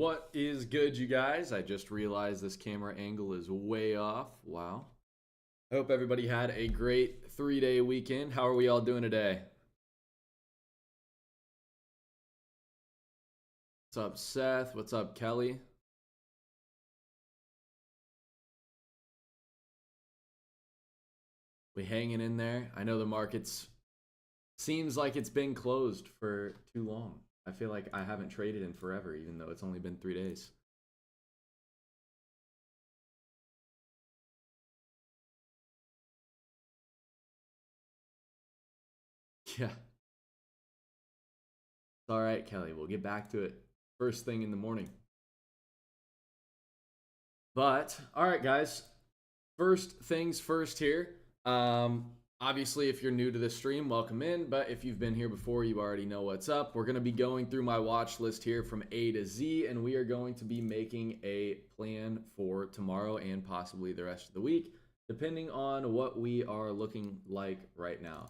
What is good, you guys? I just realized this camera angle is way off. Wow. I hope everybody had a great 3-day weekend. How are we all doing today? What's up, Seth? What's up, Kelly? We hanging in there? I know the market's seems like it's been closed for too long. I feel like I haven't traded in forever, even though it's only been 3 days. Yeah. It's all right, Kelly. We'll get back to it first thing in the morning. But, all right, guys. First things first here. Obviously, if you're new to this stream, welcome in. But if you've been here before, you already know what's up. We're going to be going through my watch list here from A to Z, and we are going to be making a plan for tomorrow and possibly the rest of the week, depending on what we are looking like right now.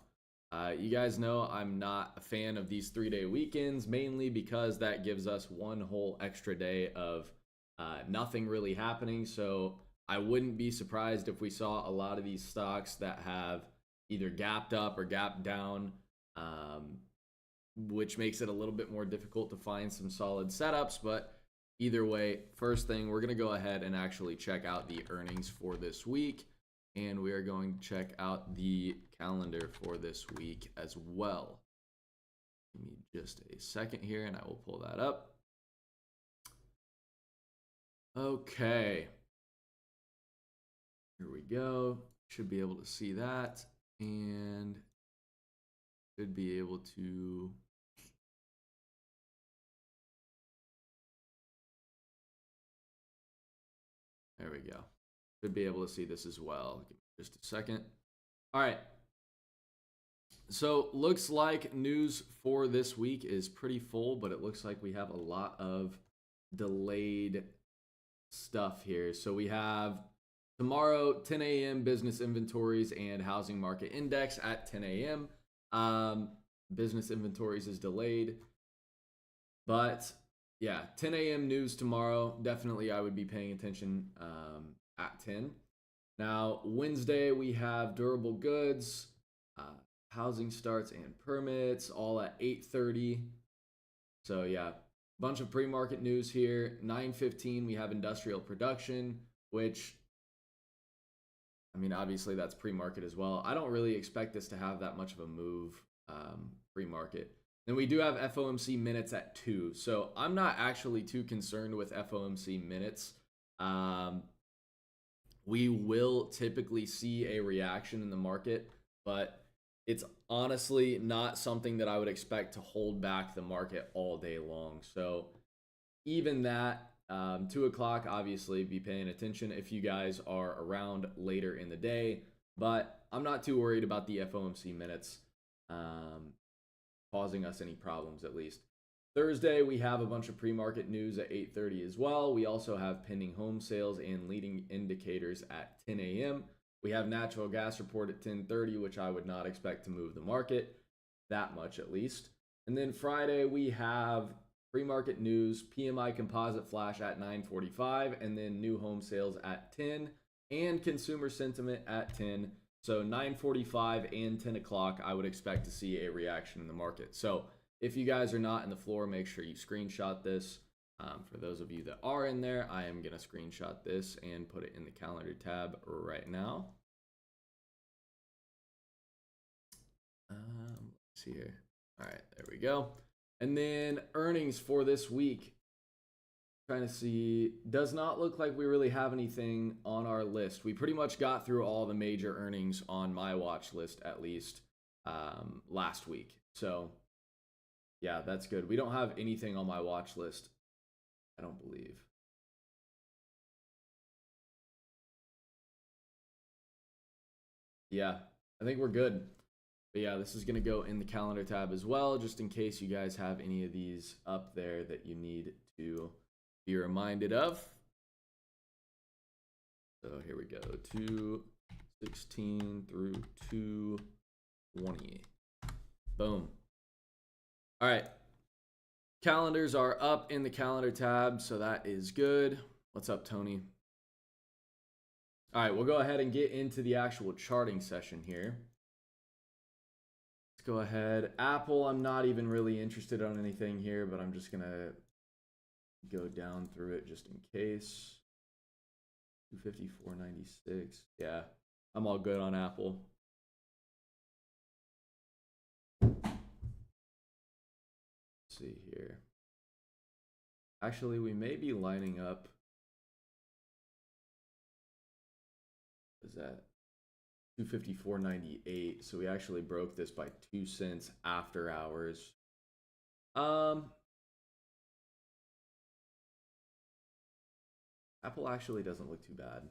You guys know I'm not a fan of these 3-day weekends, mainly because that gives us one whole extra day of nothing really happening. So I wouldn't be surprised if we saw a lot of these stocks that have either gapped up or gapped down, which makes it a little bit more difficult to find some solid setups. But either way, first thing, we're going to go ahead and actually check out the earnings for this week. And we are going to check out the calendar for this week as well. Give me just a second here and I will pull that up. Okay. Here we go. Should be able to see that and should be able to there we go. Should be able to see this as well. Give me just a second. All right. So looks like news for this week is pretty full, but it looks like we have a lot of delayed stuff here. So we have tomorrow 10 a.m. business inventories and housing market index at 10 a.m. Business inventories is delayed, but yeah, 10 a.m. news tomorrow. Definitely I would be paying attention at 10. Now, Wednesday, we have durable goods, housing starts and permits, all at 8:30. So yeah, bunch of pre-market news here. 9:15, we have industrial production, which, I mean, obviously that's pre-market as well. I don't really expect this to have that much of a move pre-market. Then we do have FOMC minutes at 2. So I'm not actually too concerned with FOMC minutes. We will typically see a reaction in the market, but it's honestly not something that I would expect to hold back the market all day long. So even that, 2 o'clock, obviously be paying attention if you guys are around later in the day, but I'm not too worried about the FOMC minutes causing us any problems, at least. Thursday, we have a bunch of pre-market news at 8:30 as well. We also have pending home sales and leading indicators at 10 a.m. We have natural gas report at 10:30, which I would not expect to move the market that much, at least. And then Friday, we have pre-market news, PMI composite flash at 9:45, and then new home sales at 10, and consumer sentiment at 10. So 9:45 and 10 o'clock, I would expect to see a reaction in the market. So if you guys are not in the floor, make sure you screenshot this. For those of you that are in there, I am going to screenshot this and put it in the calendar tab right now. Let's see here. All right, there we go. And then earnings for this week. Trying to see, does not look like we really have anything on our list. We pretty much got through all the major earnings on my watch list, at least last week. So yeah, that's good. We don't have anything on my watch list, I don't believe. Yeah, I think we're good. But yeah, this is going to go in the calendar tab as well, just in case you guys have any of these up there that you need to be reminded of. So here we go, 216 through 220. Boom. All right. Calendars are up in the calendar tab, so that is good. What's up, Tony? All right, we'll go ahead and get into the actual charting session here. Let's go ahead. Apple, I'm not even really interested on anything here, but I'm just going to go down through it just in case. 254.96. Yeah, I'm all good on Apple. Let's see here. Actually, we may be lining up. What is that? 254.98. So we actually broke this by 2 cents after hours. Apple actually doesn't look too bad.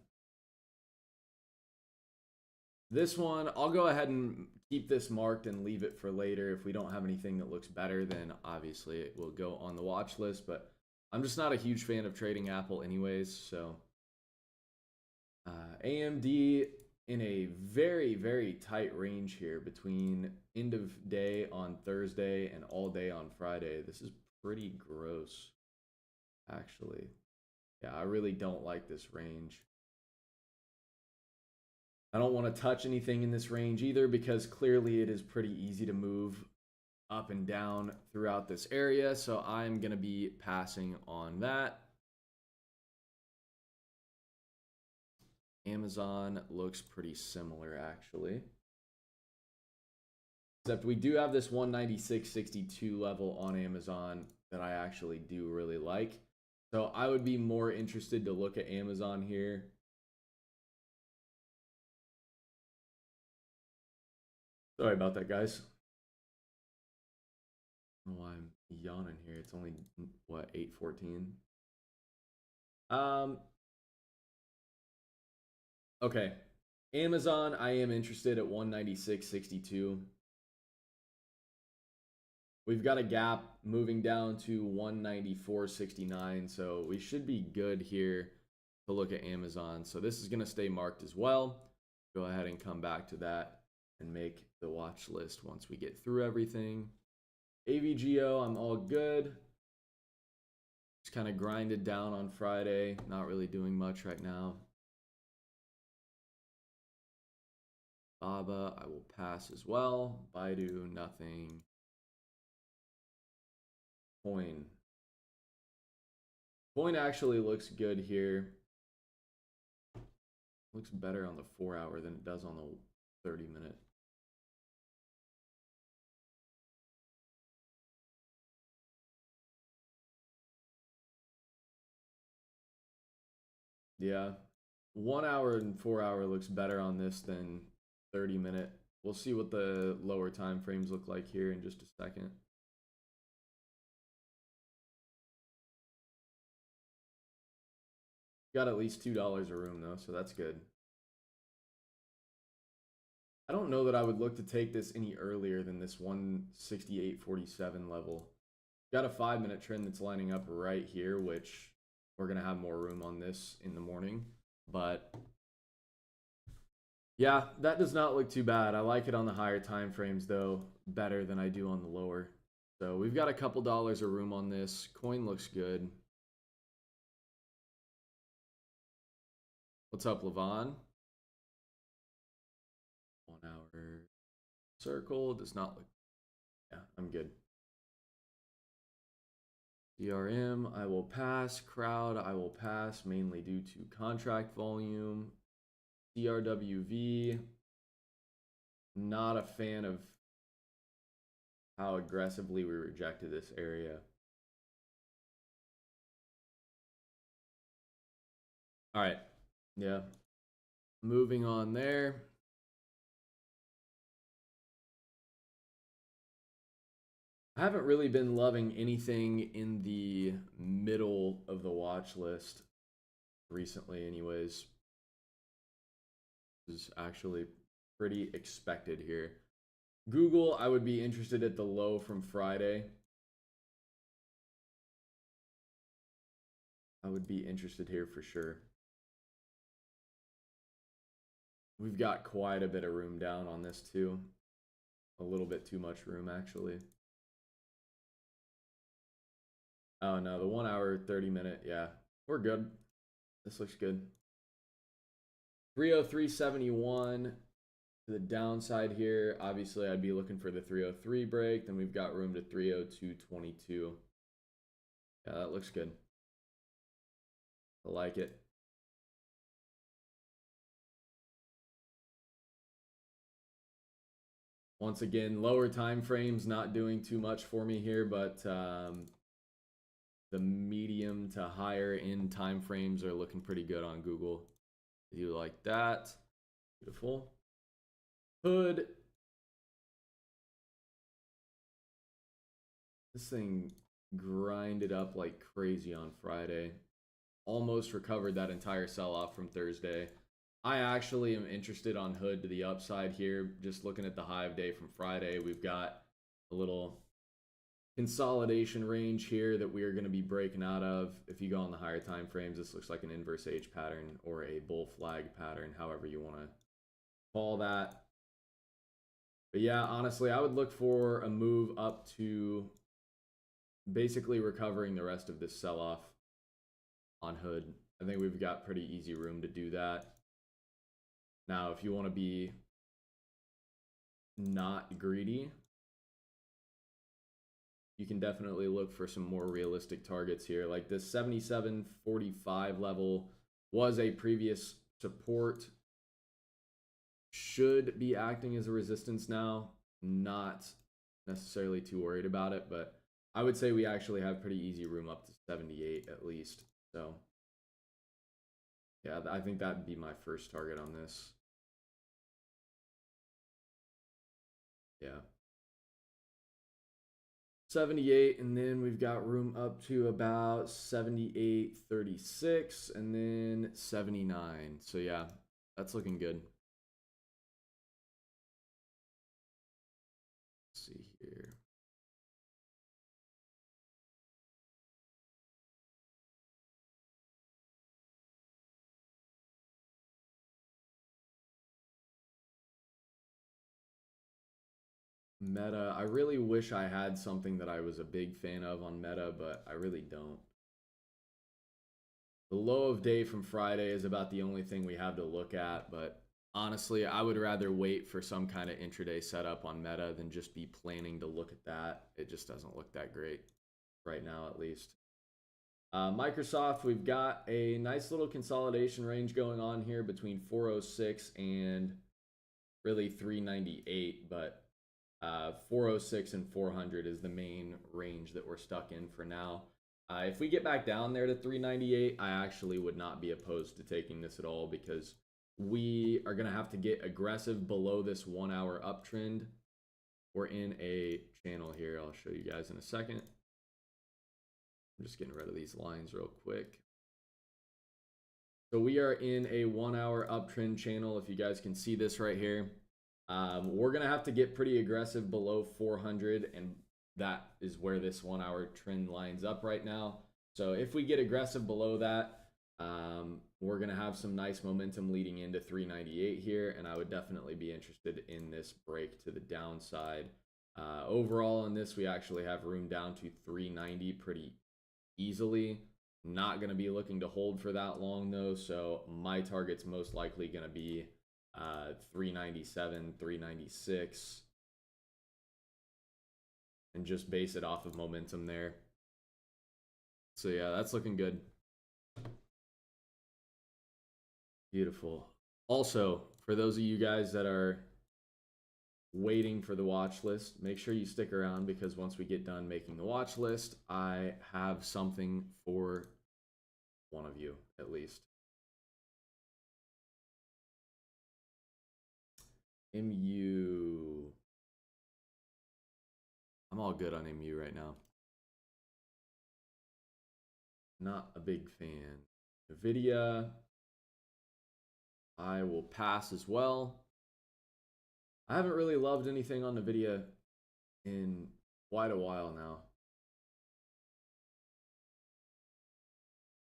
This one, I'll go ahead and keep this marked and leave it for later. If we don't have anything that looks better, then obviously it will go on the watch list. But I'm just not a huge fan of trading Apple anyways. So AMD in a very, very tight range here between end of day on Thursday and all day on Friday. This is pretty gross, actually. Yeah, I really don't like this range. I don't want to touch anything in this range either because clearly it is pretty easy to move up and down throughout this area. So I'm going to be passing on that. Amazon looks pretty similar actually. Except we do have this 196.62 level on Amazon that I actually do really like. So I would be more interested to look at Amazon here. Sorry about that, guys. Oh, I'm yawning here. It's only, what, 8:14? Okay. Amazon, I am interested at 196.62. We've got a gap moving down to 194.69, so we should be good here to look at Amazon. So this is going to stay marked as well. Go ahead and come back to that and make the watch list once we get through everything. AVGO, I'm all good. Just kind of grinded down on Friday. Not really doing much right now. Baba, I will pass as well. Baidu, nothing. Coin. Coin actually looks good here. Looks better on the 4-hour than it does on the 30-minute. Yeah. 1 hour and 4-hour looks better on this than 30-minute. We'll see what the lower time frames look like here in just a second. Got at least $2 a room though, so that's good. I don't know that I would look to take this any earlier than this 168.47 level. Got a 5-minute trend that's lining up right here, which we're going to have more room on this in the morning. But yeah, that does not look too bad. I like it on the higher time frames though, better than I do on the lower. So we've got a couple dollars of room on this. Coin looks good. What's up, Levon? 1 hour circle does not look. Yeah, I'm good. DRM, I will pass. Crowd, I will pass, mainly due to contract volume. CRWV, not a fan of how aggressively we rejected this area. All right, yeah. Moving on there. I haven't really been loving anything in the middle of the watch list recently anyways. This is actually pretty expected here. Google, I would be interested at the low from Friday. I would be interested here for sure. We've got quite a bit of room down on this too. A little bit too much room actually. Oh no, the 1 hour 30-minute, yeah, we're good. This looks good. 303.71 to the downside here. Obviously, I'd be looking for the 303 break. Then we've got room to 302.22. Yeah, that looks good. I like it. Once again, lower time frames not doing too much for me here, but the medium to higher end time frames are looking pretty good on Google. You like that? Beautiful. Hood. This thing grinded up like crazy on Friday. Almost recovered that entire sell-off from Thursday. I actually am interested on Hood to the upside here. Just looking at the high of day from Friday, we've got a little consolidation range here that we are going to be breaking out of. If you go on the higher time frames, this looks like an inverse H pattern or a bull flag pattern, however you want to call that. But yeah, honestly, I would look for a move up to basically recovering the rest of this sell-off on Hood. I think we've got pretty easy room to do that. Now, if you want to be not greedy, you can definitely look for some more realistic targets here. Like this 77.45 level was a previous support. Should be acting as a resistance now. Not necessarily too worried about it, but I would say we actually have pretty easy room up to 78 at least. So yeah, I think that'd be my first target on this. Yeah. 78, and then we've got room up to about 78.36 and then 79. So yeah, that's looking good. Let's see here. Meta, I really wish I had something that I was a big fan of on Meta, but I really don't. The low of day from Friday is about the only thing we have to look at, but honestly, I would rather wait for some kind of intraday setup on Meta than just be planning to look at that. It just doesn't look that great right now, at least. Microsoft, we've got a nice little consolidation range going on here between 406 and really 398, but 406 and 400 is the main range that we're stuck in for now. If we get back down there to 398, I actually would not be opposed to taking this at all because we are going to have to get aggressive below this 1 hour uptrend. We're in a channel here. I'll show you guys in a second. I'm just getting rid of these lines real quick. So we are in a 1 hour uptrend channel. If you guys can see this right here. We're going to have to get pretty aggressive below 400, and that is where this 1 hour trend lines up right now. So if we get aggressive below that, we're going to have some nice momentum leading into 398 here, and I would definitely be interested in this break to the downside. Overall in this, we actually have room down to 390 pretty easily. Not going to be looking to hold for that long though, so my target's most likely going to be 397, 396, and just base it off of momentum there. So yeah, that's looking good. Beautiful. Also, for those of you guys that are waiting for the watch list, make sure you stick around because once we get done making the watch list, I have something for one of you at least. MU. I'm all good on MU right now. Not a big fan. NVIDIA, I will pass as well. I haven't really loved anything on NVIDIA in quite a while now.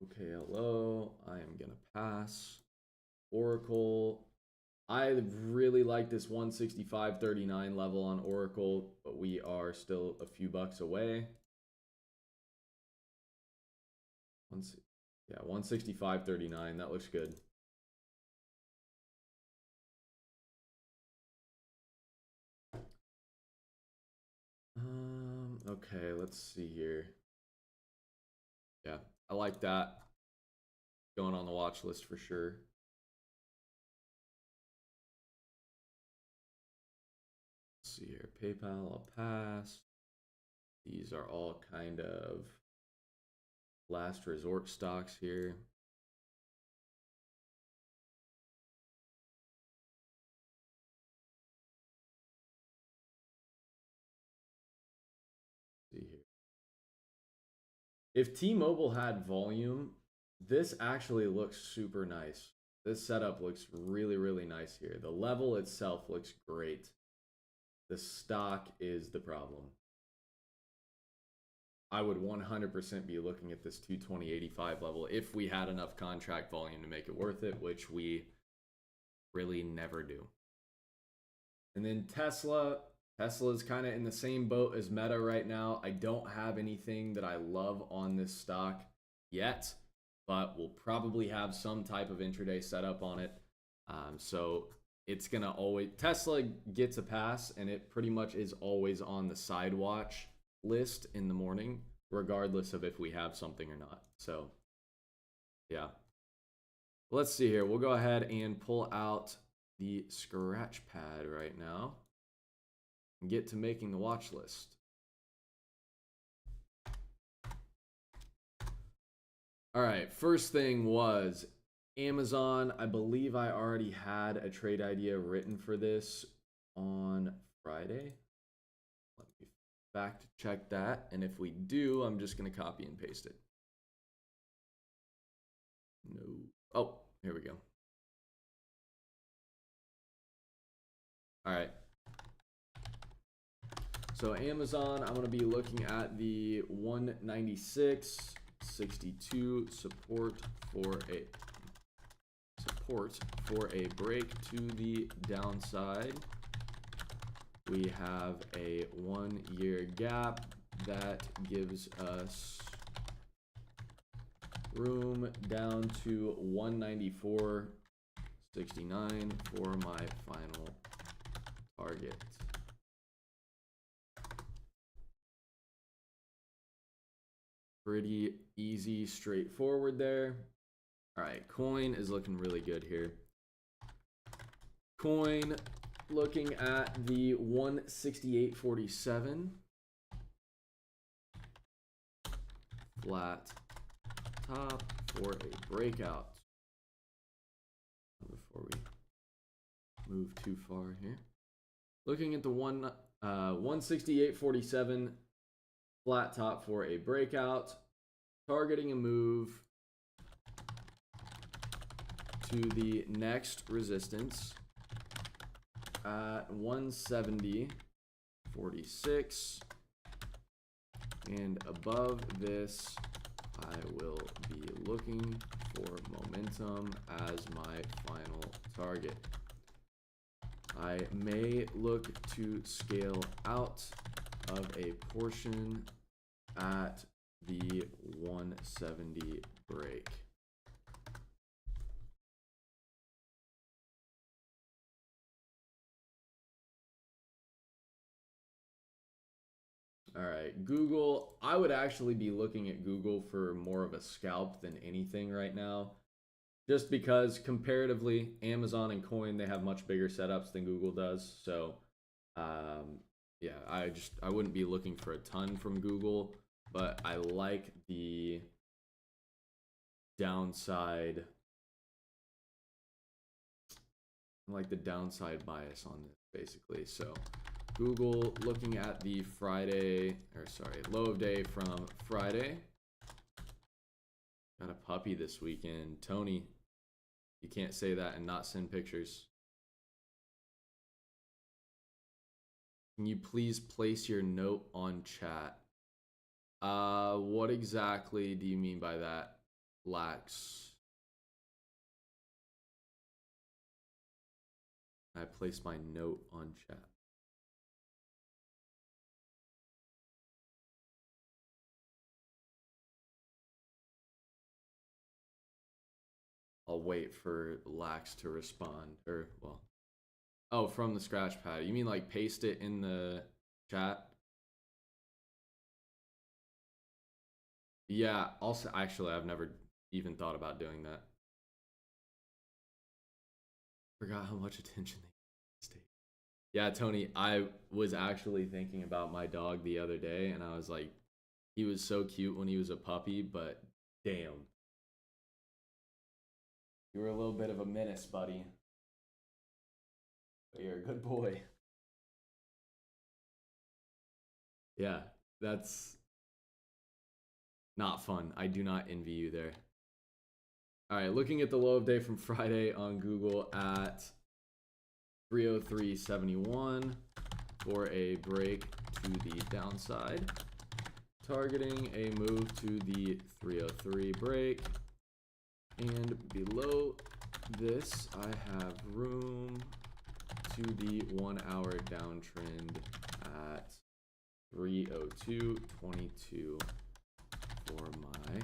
OKLO, I am going to pass. Oracle, I really like this 165.39 level on Oracle, but we are still a few bucks away. Yeah, 165.39. That looks good. Okay, let's see here. Yeah, I like that. Going on the watch list for sure. Let's see here. PayPal, I'll pass. These are all kind of last resort stocks here. Let's see here. If T-Mobile had volume, this actually looks super nice. This setup looks really, really nice here. The level itself looks great. The stock is the problem. I would 100% be looking at this 220.85 level if we had enough contract volume to make it worth it, which we really never do. And then Tesla. Tesla is kind of in the same boat as Meta right now. I don't have anything that I love on this stock yet, but we'll probably have some type of intraday setup on it. So it's going to always, Tesla gets a pass, and it pretty much is always on the side watch list in the morning, regardless of if we have something or not. So yeah, let's see here. We'll go ahead and pull out the scratch pad right now and get to making the watch list. All right, first thing was Amazon. I believe I already had a trade idea written for this on Friday. Let me fact check that, and if we do, I'm just going to copy and paste it. No. Oh, here we go. All right. So Amazon, I'm going to be looking at the 196.62 support for a break to the downside. We have a 1 year gap that gives us room down to 194.69 for my final target. Pretty easy, straightforward there. All right, coin is looking really good here. Coin looking at the 168.47. Flat top for a breakout. Before we move too far here. Looking at the 168.47 flat top for a breakout, targeting a move to the next resistance at 170.46, and above this I will be looking for momentum as my final target. I may look to scale out of a portion at the 170 break. All right, Google. I would actually be looking at Google for more of a scalp than anything right now. Just because comparatively, Amazon and Coin, they have much bigger setups than Google does. So, yeah, I wouldn't be looking for a ton from Google, but I like the downside. I like the downside bias on this, basically. So, Google looking at the low of day from Friday. Got a puppy this weekend. Tony, you can't say that and not send pictures. Can you please place your note on chat? What exactly do you mean by that, Lax? I place my note on chat. I'll wait for Lax to respond. Or, well, oh, from the scratch pad. You mean like paste it in the chat? Yeah, also, actually, I've never even thought about doing that. Forgot how much attention they take. Yeah, Tony, I was actually thinking about my dog the other day, and I was like, he was so cute when he was a puppy, but damn. You were a little bit of a menace, buddy. But you're a good boy. Yeah, that's not fun. I do not envy you there. All right, looking at the low of day from Friday on Google at 303.71 for a break to the downside. Targeting a move to the 303 break. And below this, I have room to the 1 hour downtrend at 302.22 for my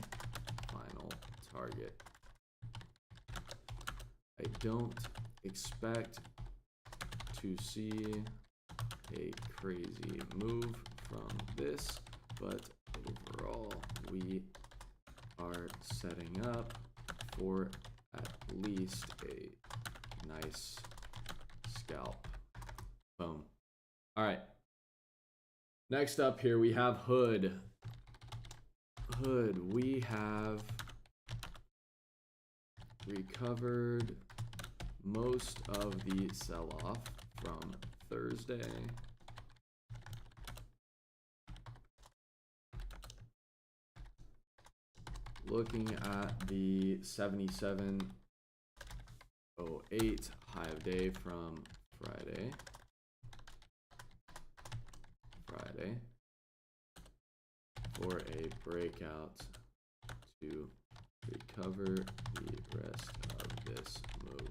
final target. I don't expect to see a crazy move from this, but overall we are setting up for at least a nice scalp. Boom. All right. Next up here we have Hood. Hood, we have recovered most of the sell-off from Thursday. Looking at the 77.08 high of day from Friday. For a breakout to recover the rest of this move.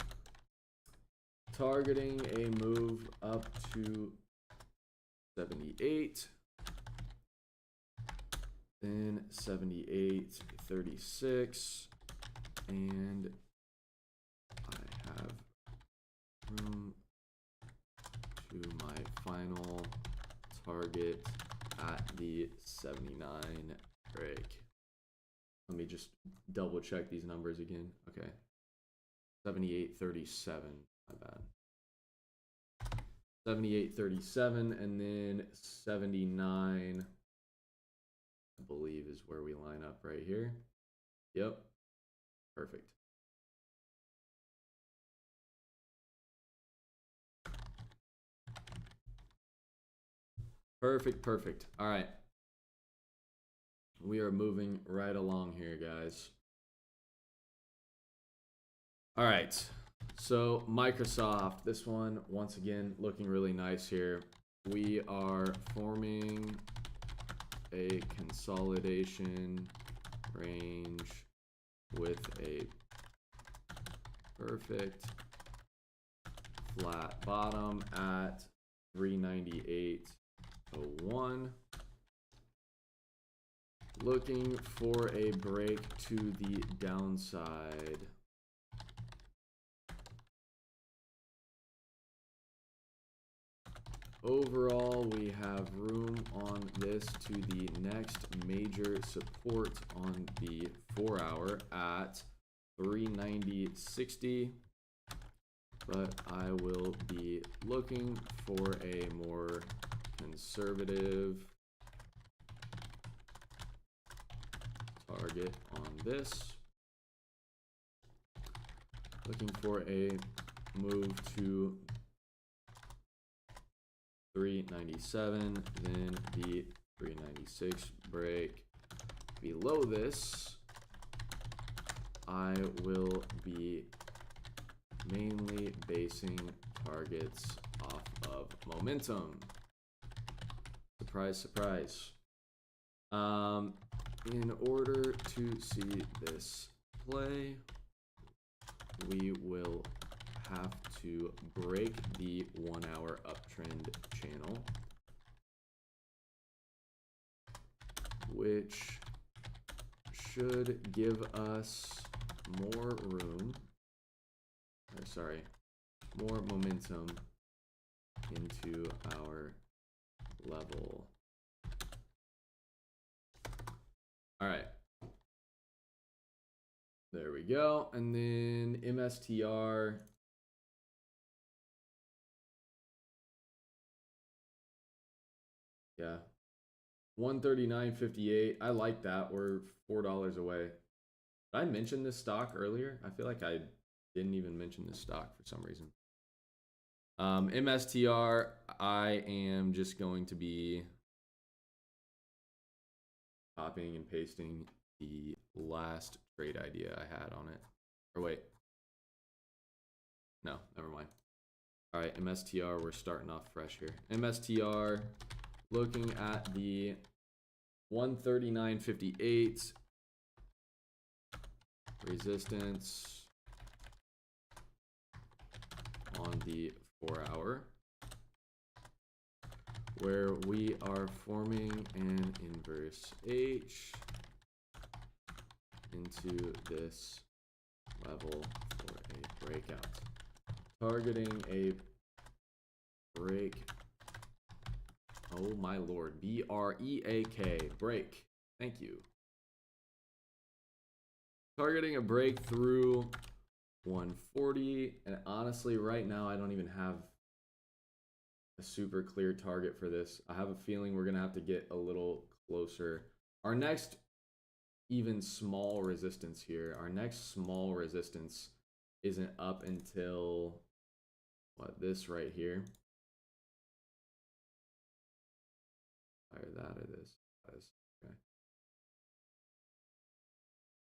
Targeting a move up to 78, then 78.36, and I have room to my final target at the 79 break. Let me just double check these numbers again. Okay. 78.37, my bad. 78.37 and then 79, I believe, is where we line up right here. Yep. Perfect. Perfect. All right. We are moving right along here, guys. All right. So Microsoft, this one, once again, looking really nice here. We are forming a consolidation range with a perfect flat bottom at 398.01. Looking for a break to the downside. Overall, we have room on this to the next major support on the 4 hour at 390.60. But I will be looking for a more conservative target on this. Looking for a move to 397, then the 396 break. Below this, I will be mainly basing targets off of momentum. Surprise, surprise. In order to see this play, we will have to break the 1 hour uptrend channel, which should give us more room, or sorry, more momentum into our level. All right. There we go. And then MSTR. Yeah. 139.58. I like that. We're $4 away. Did I mention this stock earlier? I feel like I didn't even mention this stock for some reason. MSTR, I am just going to be copying and pasting the last trade idea I had on it. Or wait. No, never mind. All right, MSTR, we're starting off fresh here. MSTR, looking at the 139.58 resistance on the 4-hour, where we are forming an inverse H into this level for a breakout. Targeting a break. Oh my lord. B-R-E-A-K. Break. Thank you. Targeting a break through 140. And honestly, right now, I don't even have a super clear target for this. I have a feeling we're going to have to get a little closer. Our next even small resistance here, our next small resistance isn't up until what, this right here. Either that or this. Okay.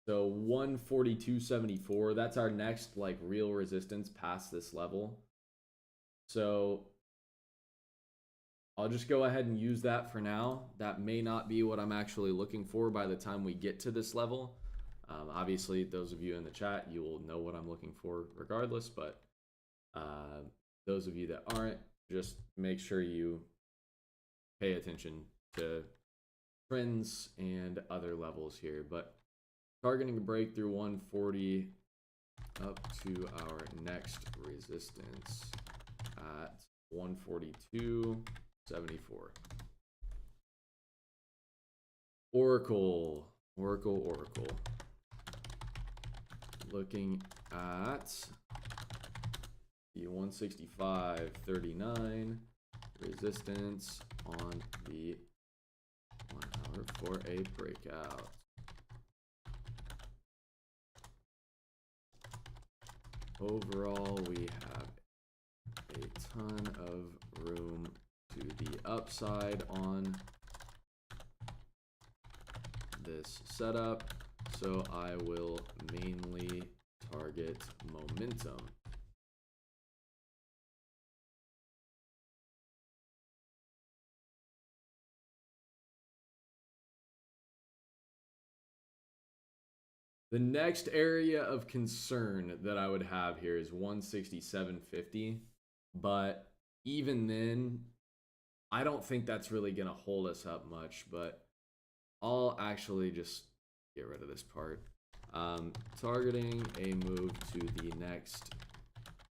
So 142.74, that's our next like real resistance past this level. So I'll just go ahead and use that for now. That may not be what I'm actually looking for by the time we get to this level. Obviously, those of you in the chat, you will know what I'm looking for regardless, but those of you that aren't, just make sure you pay attention to trends and other levels here. But targeting a break through 140 up to our next resistance at 142.74. Oracle. Looking at the 165.39 resistance on the 1 hour for a breakout. Overall, we have a ton of room to the upside on this setup, so I will mainly target momentum. The next area of concern that I would have here is 167.50, but even then, I don't think that's really going to hold us up much, but I'll actually just get rid of this part. Targeting a move to the next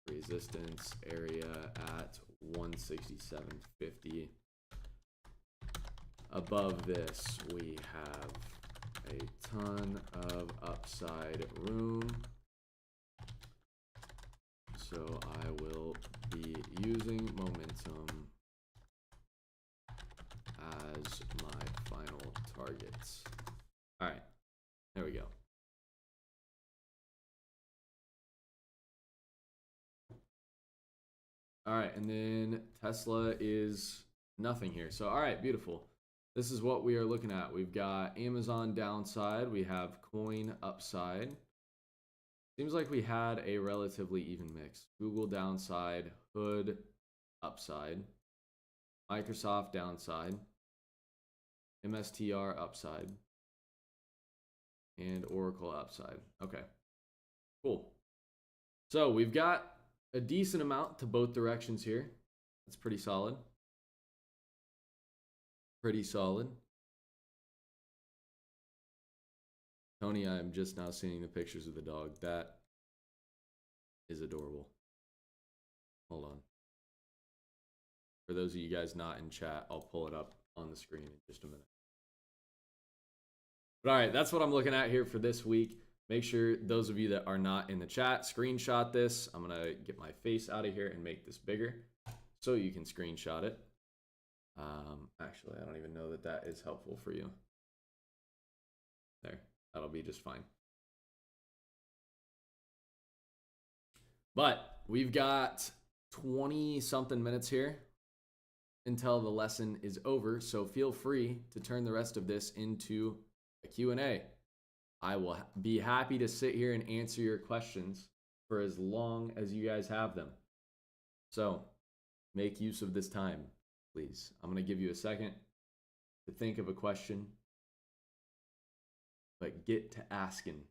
resistance area at 167.50. Above this, we have a ton of upside room, so I will be using momentum as my final targets. All right, there we go. All right, and then Tesla is nothing here. So, all right, beautiful. This is what we are looking at. We've got Amazon downside. We have coin upside. Seems like we had a relatively even mix. Google downside, Hood upside, Microsoft downside, MSTR upside, and Oracle upside. Okay, cool. So we've got a decent amount to both directions here. That's pretty solid. Pretty solid. Tony, I am just now seeing the pictures of the dog. That is adorable. Hold on. For those of you guys not in chat, I'll pull it up on the screen in just a minute. But all right, that's what I'm looking at here for this week. Make sure those of you that are not in the chat, screenshot this. I'm going to get my face out of here and make this bigger so you can screenshot it. Actually, I don't even know that that is helpful for you. There, that'll be just fine. But we've got 20 something minutes here until the lesson is over. So feel free to turn the rest of this into a Q&A. I will be happy to sit here and answer your questions for as long as you guys have them. So make use of this time, please. I'm going to give you a second to think of a question, but get to asking.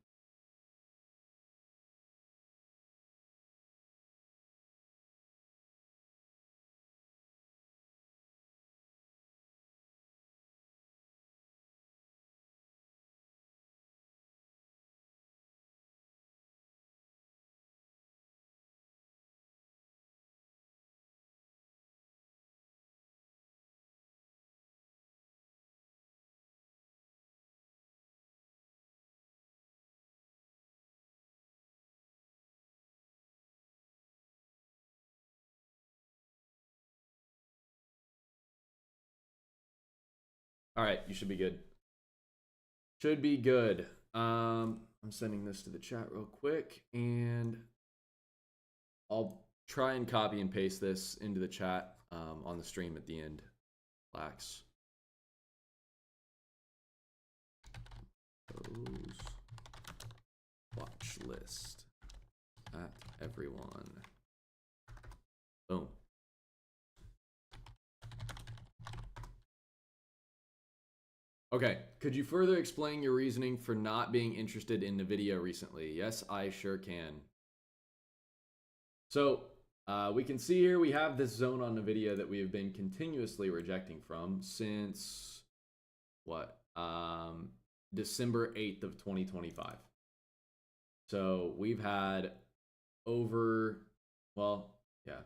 All right, you should be good. Should be good. I'm sending this to the chat real quick, and I'll try and copy and paste this into the chat on the stream at the end. Relax. Watch list at everyone. Boom. Okay, could you further explain your reasoning for not being interested in the video recently? Yes, I sure can. So we can see here we have this zone on the video that we have been continuously rejecting from since what? December 8th of 2025. So we've had over, well, yeah,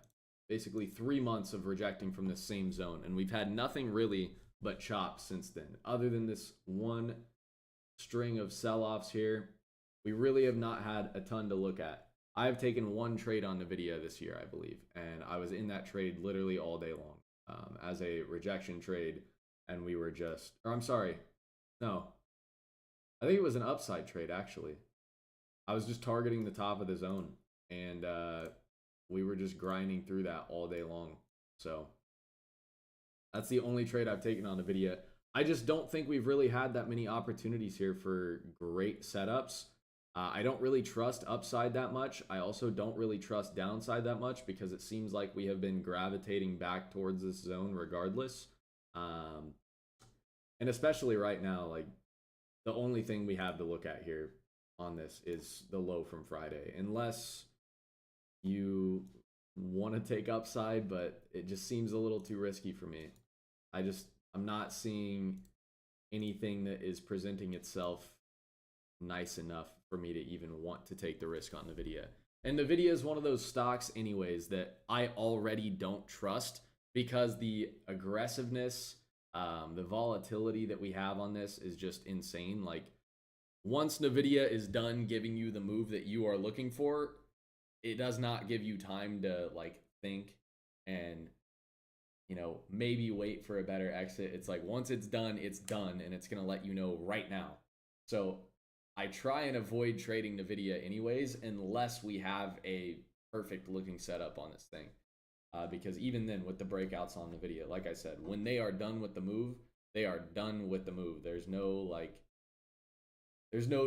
basically 3 months of rejecting from the same zone, and we've had nothing really but chop since then. Other than this one string of sell-offs here, we really have not had a ton to look at. I've taken one trade on the video this year, I believe, and I was in that trade literally all day long as a rejection trade, and we were just, or I'm sorry, no, I think it was an upside trade actually. I was just targeting the top of the zone, and we were just grinding through that all day long. So that's the only trade I've taken on the video. I just don't think we've really had that many opportunities here for great setups. I don't really trust upside that much. I also don't really trust downside that much because it seems like we have been gravitating back towards this zone regardless. And especially right now, like the only thing we have to look at here on this is the low from Friday. Unless you want to take upside, but it just seems a little too risky for me. I'm not seeing anything that is presenting itself nice enough for me to even want to take the risk on NVIDIA. And NVIDIA is one of those stocks anyways that I already don't trust because the aggressiveness, the volatility that we have on this is just insane. Like once NVIDIA is done giving you the move that you are looking for, it does not give you time to like think and, you know, maybe wait for a better exit. It's like once it's done, and it's going to let you know right now. So I try and avoid trading NVIDIA anyways, unless we have a perfect looking setup on this thing. Because even then with the breakouts on NVIDIA, like I said, when they are done with the move, they are done with the move. There's no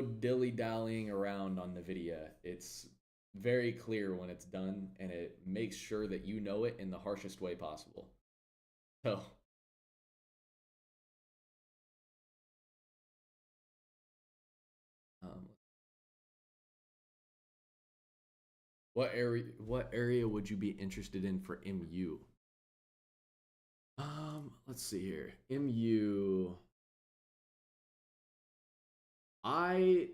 dilly-dallying around on NVIDIA. It's very clear when it's done, and it makes sure that you know it in the harshest way possible. So what area would you be interested in for MU? Let's see here. MU. I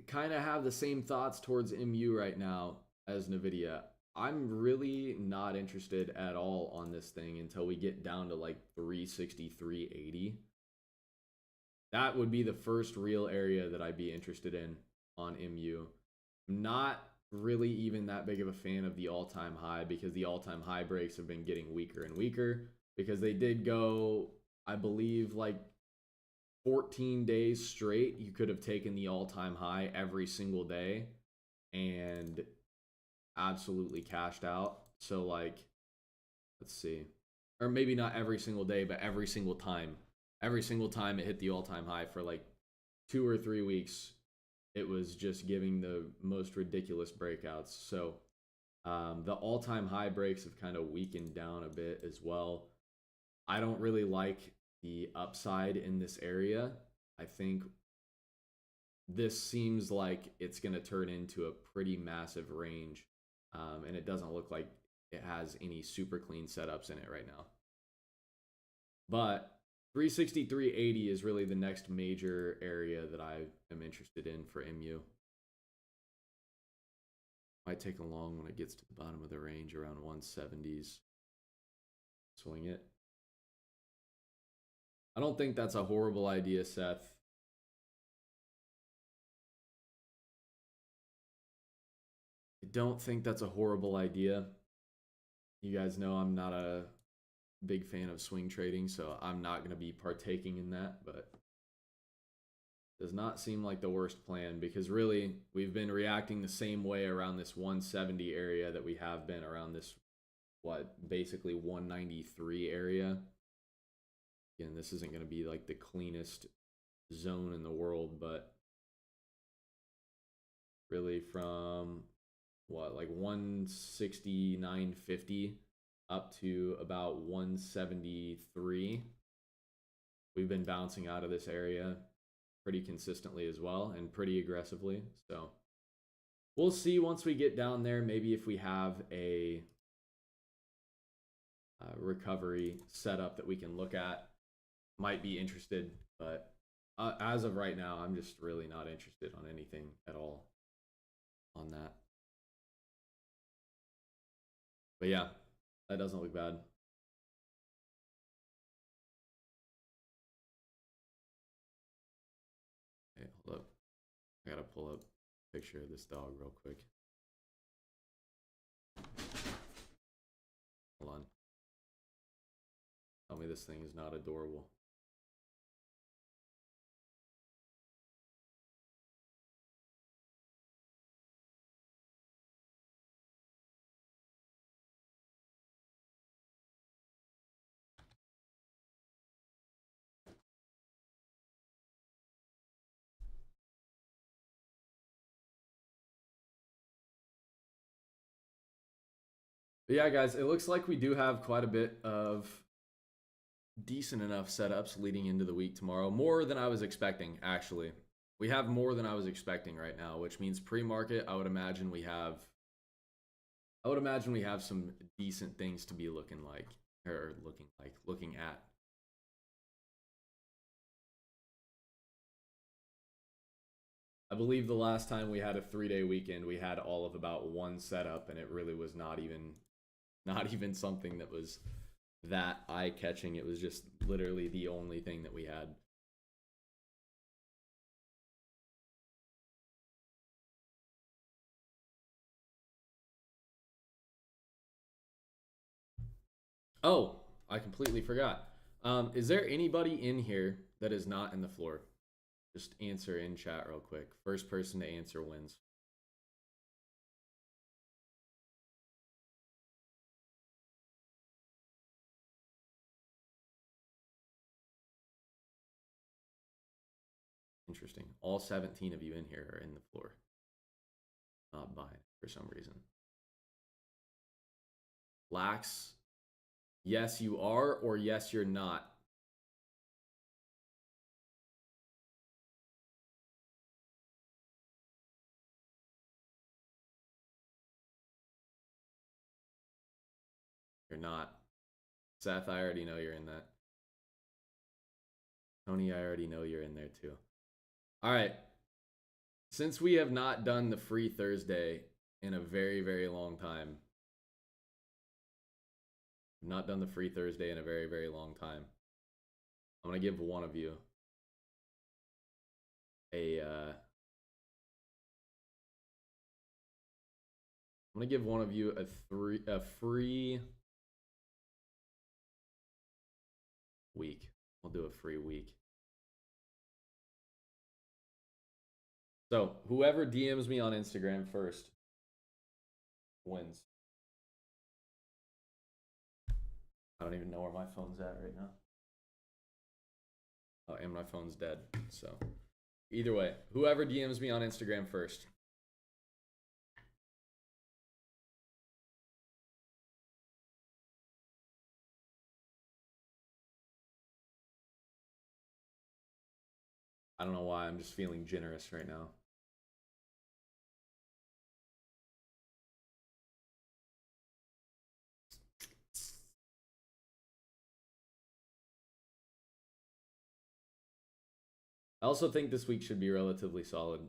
kind of have the same thoughts towards MU right now as Nvidia. I'm really not interested at all on this thing until we get down to like 360, 380. That would be the first real area that I'd be interested in on MU. I'm not really even that big of a fan of the all-time high because the all-time high breaks have been getting weaker and weaker because they did go, I believe, like 14 days straight. You could have taken the all-time high every single day and absolutely cashed out. So like, let's see. Or maybe not every single day, but every single time. Every single time it hit the all-time high for like 2 or 3 weeks, it was just giving the most ridiculous breakouts. So the all-time high breaks have kind of weakened down a bit as well. I don't really like the upside in this area. I think this seems like it's going to turn into a pretty massive range, and it doesn't look like it has any super clean setups in it right now. But 360, 380 is really the next major area that I am interested in for MU. Might take a long when it gets to the bottom of the range around 170s. Swing it. I don't think that's a horrible idea, Seth. I don't think that's a horrible idea. You guys know I'm not a big fan of swing trading, so I'm not going to be partaking in that, but does not seem like the worst plan because really we've been reacting the same way around this 170 area that we have been around this, what, basically 193 area. Again, this isn't going to be like the cleanest zone in the world, but really from what, like 169.50 up to about 173. We've been bouncing out of this area pretty consistently as well and pretty aggressively. So we'll see once we get down there. Maybe if we have a recovery setup that we can look at, might be interested. But as of right now, I'm just really not interested on anything at all on that. But yeah, that doesn't look bad. Hey, hold up. I gotta pull up a picture of this dog real quick. Hold on. Tell me this thing is not adorable. But yeah, guys, it looks like we do have quite a bit of decent enough setups leading into the week tomorrow. More than I was expecting, actually. We have more than I was expecting right now, which means pre-market, I would imagine we have some decent things to be looking at. I believe the last time we had a 3-day weekend, we had all of about one setup, and it really was not even something that was that eye-catching. It was just literally the only thing that we had. Oh, I completely forgot. Is there anybody in here that is not in the floor? Just answer in chat real quick. First person to answer wins. Interesting. All 17 of you in here are in the floor. Not buying for some reason. Lax, yes you are, or yes you're not. You're not. Seth, I already know you're in that. Tony, I already know you're in there too. All right. since we have not done the free Thursday in a very, very long time. Not done the free Thursday in a very, very long time. I'm going to give one of you I'm going to give one of you a free week. We'll do a free week. So whoever DMs me on Instagram first wins. I don't even know where my phone's at right now. Oh, and my phone's dead. So either way, whoever DMs me on Instagram first. I don't know why, I'm just feeling generous right now. I also think this week should be relatively solid.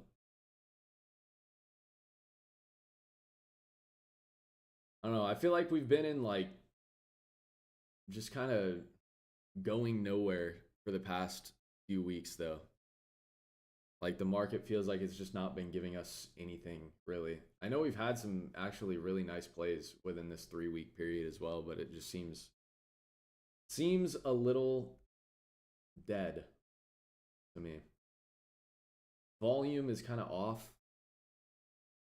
I don't know. I feel like we've been in like just kind of going nowhere for the past few weeks though. Like the market feels like it's just not been giving us anything really. I know we've had some actually really nice plays within this 3-week period as well, but it just seems a little dead to me. Volume is kind of off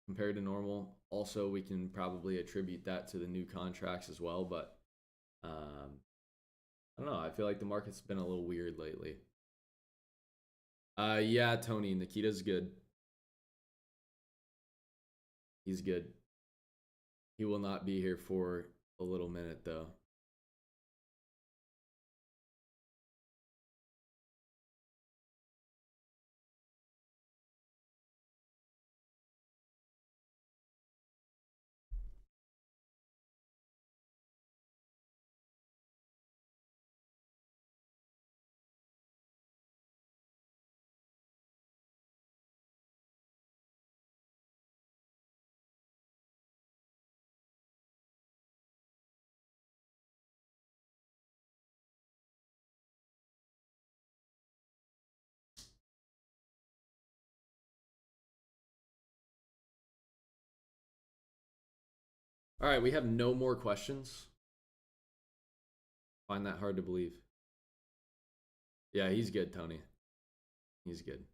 compared to normal. Also, we can probably attribute that to the new contracts as well, but I don't know. I feel like the market's been a little weird lately. Yeah, Tony, Nikita's good. He's good. He will not be here for a little minute though. All right, we have no more questions. Find that hard to believe. Yeah, he's good, Tony. He's good.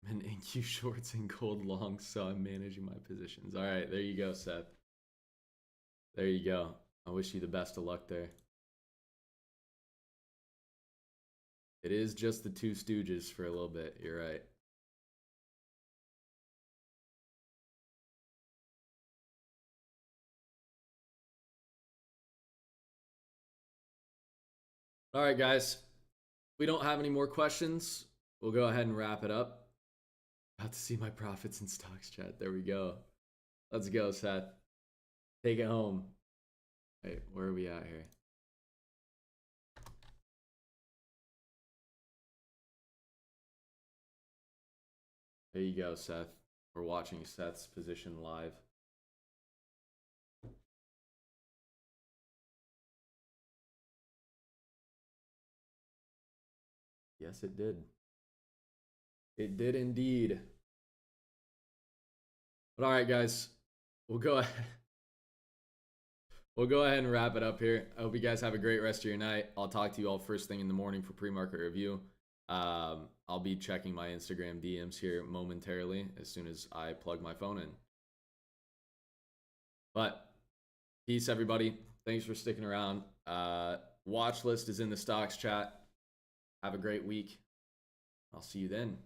And NQ shorts and gold longs, so I'm managing my positions. All right, there you go, Seth. There you go. I wish you the best of luck there. It is just the two stooges for a little bit. You're right. All right, guys. We don't have any more questions. We'll go ahead and wrap it up. About to see my profits in stocks chat. There we go. Let's go, Seth. Take it home. Wait, where are we at here? There you go, Seth. We're watching Seth's position live. Yes, it did. It did indeed. But all right, guys, we'll go ahead. We'll go ahead and wrap it up here. I hope you guys have a great rest of your night. I'll talk to you all first thing in the morning for pre-market review. I'll be checking my Instagram DMs here momentarily as soon as I plug my phone in. But peace, everybody. Thanks for sticking around. Watch list is in the stocks chat. Have a great week. I'll see you then.